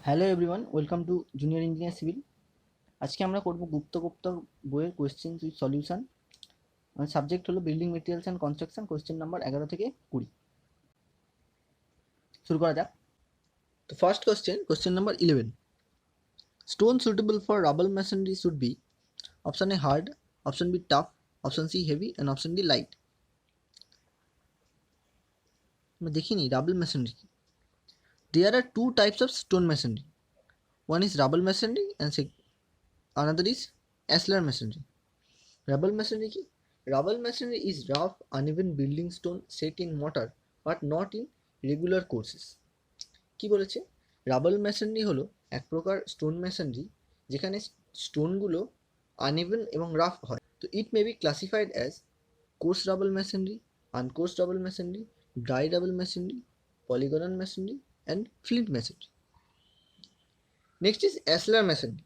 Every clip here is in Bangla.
Hello everyone, welcome to junior engineer civil. আজকে আমরা করব গুপ্ত বইয়ের কোয়েশ্চেন উইথ সলিউশন। সাবজেক্ট হলো building materials and construction, question number 11 থেকে 20। শুরু করা যাক। তো first question number 11, stone suitable for rubble masonry should be option A hard, option B tough, option C heavy and option D light. আমরা দেখিনি রাবল মেশনারি কি। There are two types of stone masonry, one is rubble masonry and another is ashlar masonry. Rubble masonry কি? Rubble masonry is rough, uneven building stone set in mortar but not in regular courses. কি বলেছে? রাবল মেসনরি হলো এক প্রকার স্টোন মেসনরি যেখানে স্টোনগুলো আনইভেন এবং রাফ হয়। তো it may be classified as coursed rubble masonry, uncoursed rubble masonry, dry rubble masonry, polygonal masonry and flint masonry. Next is ashlar masonry.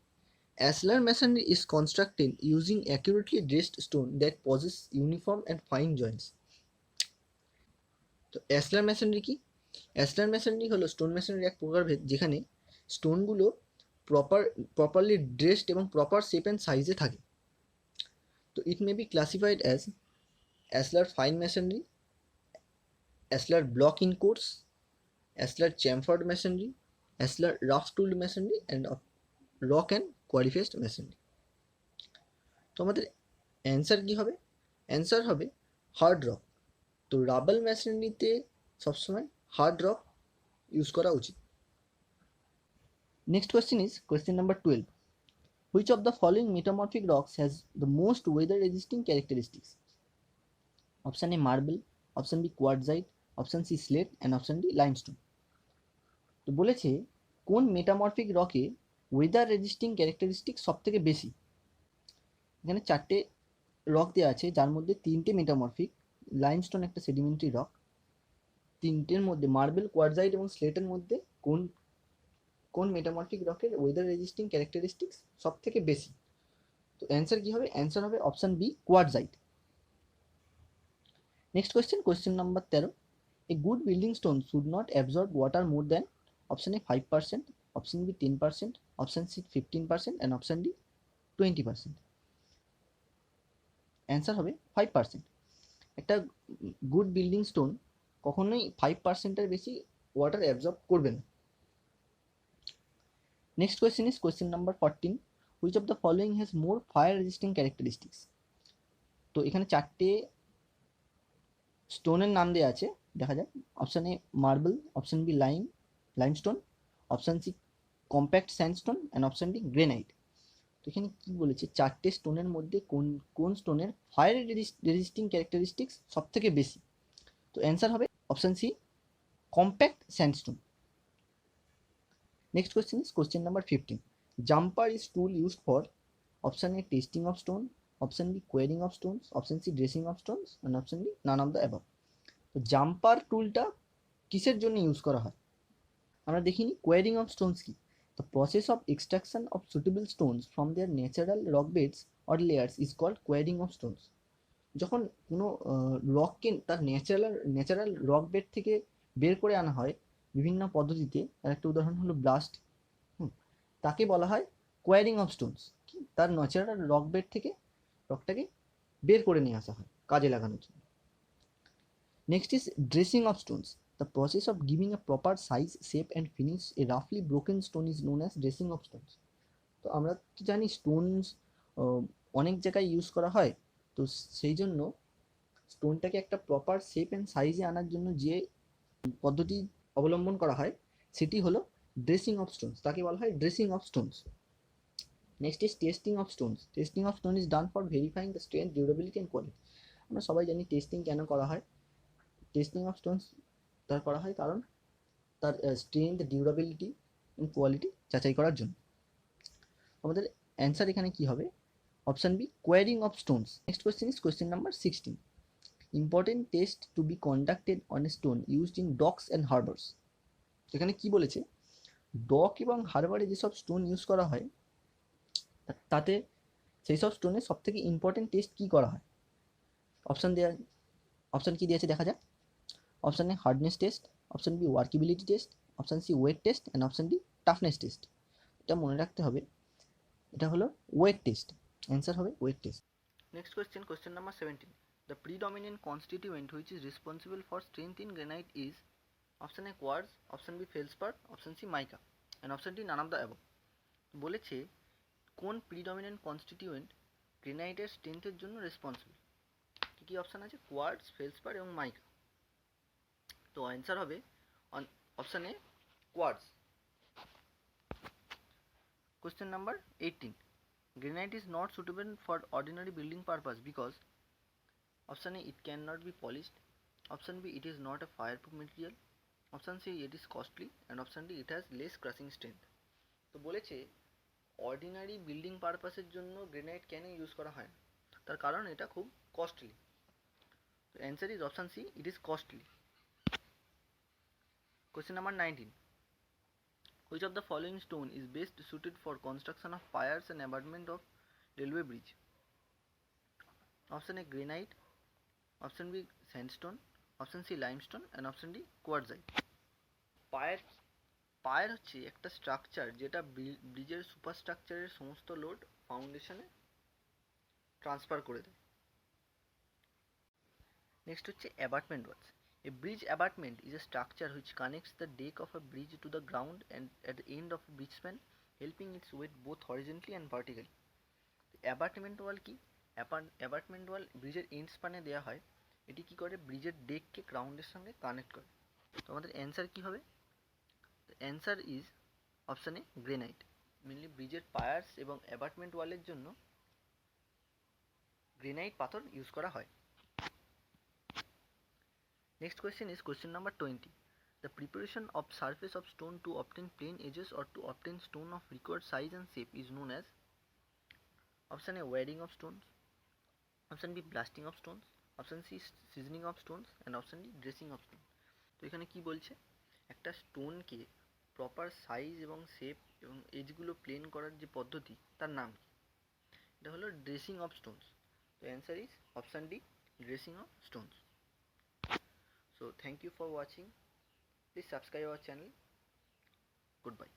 Ashlar masonry is constructed using accurately dressed stone that possess uniform and fine joints. তো অ্যাসলার মেসনরি কি? অ্যাসলার মেসনরি হলো স্টোন মেসনরির এক প্রকারভেদ যেখানে স্টোনগুলো প্রপারলি ড্রেসড এবং প্রপার শেপ অ্যান্ড সাইজে থাকে। তো it may be classified as ashlar fine masonry, ashlar block in course, ashlar chamfered masonry, ashlar rough tooled masonry and rock and quarry faced masonry. তো আমাদের অ্যান্সার কি হবে? অ্যান্সার হবে হার্ড রক। তো রাবল মেশিনারিতে সবসময় হার্ড রক ইউজ করা উচিত। Next question is question number 12, which of the following metamorphic rocks has the most weather resisting characteristics? Option A marble, option B quartzite, option C slate and option D limestone. তো বলেছে কোন মেটামরফিক রকে ওয়েদার রেজিস্টিং ক্যারেক্টারিস্টিক সব থেকে বেশি। এখানে চারটে রক দেওয়া আছে যার মধ্যে তিনটে মেটামরফিক। লাইমস্টোন একটা সেডিমেন্টারি রক। তিনটের মধ্যে মার্বেল, কোয়ার্টজাইট এবং স্লেটের মধ্যে কোন কোন মেটামরফিক রকের ওয়েদার রেজিস্টিং ক্যারেক্টারিস্টিক্স সব থেকে বেশি? তো অ্যান্সার কি হবে? অ্যান্সার হবে option B quartzite. Next question number 13, a good building stone should not absorb water more than option A 5%, option B 10%, option C 15% and option D 20%। Answer হবে 5%। একটা গুড বিল্ডিং স্টোন কখনোই 5%-এর বেশি ওয়াটার অ্যাবজর্ব করবে না। Next question is question number 14, which of the following has more fire resisting characteristics? তো এখানে চারটে স্টোনের নাম দেওয়া আছে, দেখা যাক। Option A marble, option B limestone, option C compact sandstone and option D granite. তো এখানে কি বলেছে? চারটে স্টোনের মধ্যে কোন কোন স্টোনের ফায়ার রেজিস্টিং ক্যারেক্টারিস্টিক্স সব থেকে বেশি? তো অ্যান্সার হবে option C compact sandstone. Next question is question number 15. Jumper is tool used for option A testing of stone, option B quarrying of stones, option C dressing of stones and option D none of the above. তো জাম্পার টুলটা কিসের জন্য ইউজ করা হয়? আমরা দেখিনি কোয়ারিং অফ স্টোনস কি। The process of extraction of suitable stones from their natural rock beds or layers is called quarrying of stones. যখন কোনো রককে তার ন্যাচারাল রক বেড থেকে বের করে আনা হয় বিভিন্ন পদ্ধতিতে, তার একটা উদাহরণ হলো ব্লাস্ট, তাকে বলা হয় কোয়ারিং অফ স্টোনস। তার ন্যাচারাল রক বেড থেকে রকটাকে বের করে নিয়ে আসা হয় কাজে লাগানোর জন্য। Next is dressing of stones, the process of giving a proper size, shape and finish a রাফলি broken stone is known as dressing of stones. তো আমরা তো জানি স্টোনস অনেক জায়গায় ইউজ করা হয়, তো সেই জন্য স্টোনটাকে একটা প্রপার শেপ অ্যান্ড সাইজে আনার জন্য যে পদ্ধতি অবলম্বন করা হয় সেটি হলো ড্রেসিং অফ স্টোনস, তাকে বলা হয় dressing of stones. Next is testing of Stones, testing of stone is done for verifying the strength, durability and quality. আমরা সবাই জানি টেস্টিং কেন করা হয়। টেস্টিং অফ স্টোনস তার করা হয় কারণ তার স্ট্রেংথ, ডিউরেবিলিটি এবং কোয়ালিটি যাচাই করার জন্য। আমাদের অ্যান্সার এখানে কি হবে? Option B quarrying of stones. Next question is question number 16, important test to be conducted on a stone used in docks and harbours. এখানে কি বলেছে? ডক এবং হারবারে যেসব স্টোন ইউজ করা হয় তাতে সেই সব স্টোনে সব থেকে ইম্পর্টেন্ট টেস্ট কী করা হয়? অপশন কি দিয়েছে দেখা যাক। Option A hardness test, option B workability test, option C weight test and option D toughness test, এটা মনে রাখতে হবে, এটা হলো ওয়েট টেস্ট, অ্যান্সার হবে weight test. Next question, question number 17, the predominant constituent which is responsible for strength in granite is option A quartz, option B feldspar, option C mica, and option D none of the above. বলেছে কোন প্রিডমিনেন্ট কনস্টিটিউয়েন্ট গ্রেনাইটের স্ট্রেংথের জন্য রেসপন্সিবল। কী কী অপশান আছে? কোয়ার্টজ, ফেলসপার এবং মাইকা। তো অ্যান্সার হবে option A quartz. Question number 18, granite is not suitable for ordinary building purpose because option A it cannot be polished, option B it is not a fireproof material, option C it is costly, and option D it has less crushing strength। তো বলেছে অর্ডিনারি বিল্ডিং পারপাসের জন্য গ্রেনাইট কেন ইউজ করা হয় না, তার কারণ এটা খুব কস্টলি। তো answer is option C, it is costly. Question number 19, which of the following stone is best suited for construction of piers and abutment of railway bridge? Option A granite, option B sandstone, option C limestone, and option D quartzite. পায়ের পায়ের হচ্ছে একটা স্ট্রাকচার যেটা ব্রিজের সুপারস্ট্রাকচারের সমস্ত লোড ফাউন্ডেশনে ট্রান্সফার করে দেয়। নেক্সট হচ্ছে abutment walls. A bridge abutment is a structure which connects the deck of a bridge to the ground and at the end of a bridge span, helping its weight both horizontally and vertically। অ্যাবাটমেন্ট ওয়াল কি? অ্যাবাটমেন্ট ওয়াল ব্রিজের এন্ড স্পানে দেওয়া হয়, এটি কি করে? ব্রিজের ডেককে গ্রাউন্ডের সঙ্গে কানেক্ট করে। তো আমাদের অ্যান্সার কি হবে? Answer is option A granite. Mainly ব্রিজের পায়ার্স এবং অ্যাবাটমেন্ট ওয়ালের জন্য গ্রেনাইট পাথর ইউজ করা হয়। Next question is question number 20. The preparation of surface of stone to obtain plain edges or to obtain stone of required size and shape is known as option A wearing of stones, option B blasting of stones, option C seasoning of stones, and option D dressing of stones। তো এখানে কি বলছে? একটা স্টোনকে প্রপার সাইজ এবং শেপ এবং এজগুলো প্লেন করার যে পদ্ধতি তার নাম কি? এটা হলো ড্রেসিং অফ স্টোনস। তো answer is option D, dressing of Stones. So thank you for watching. Please subscribe our channel. Goodbye.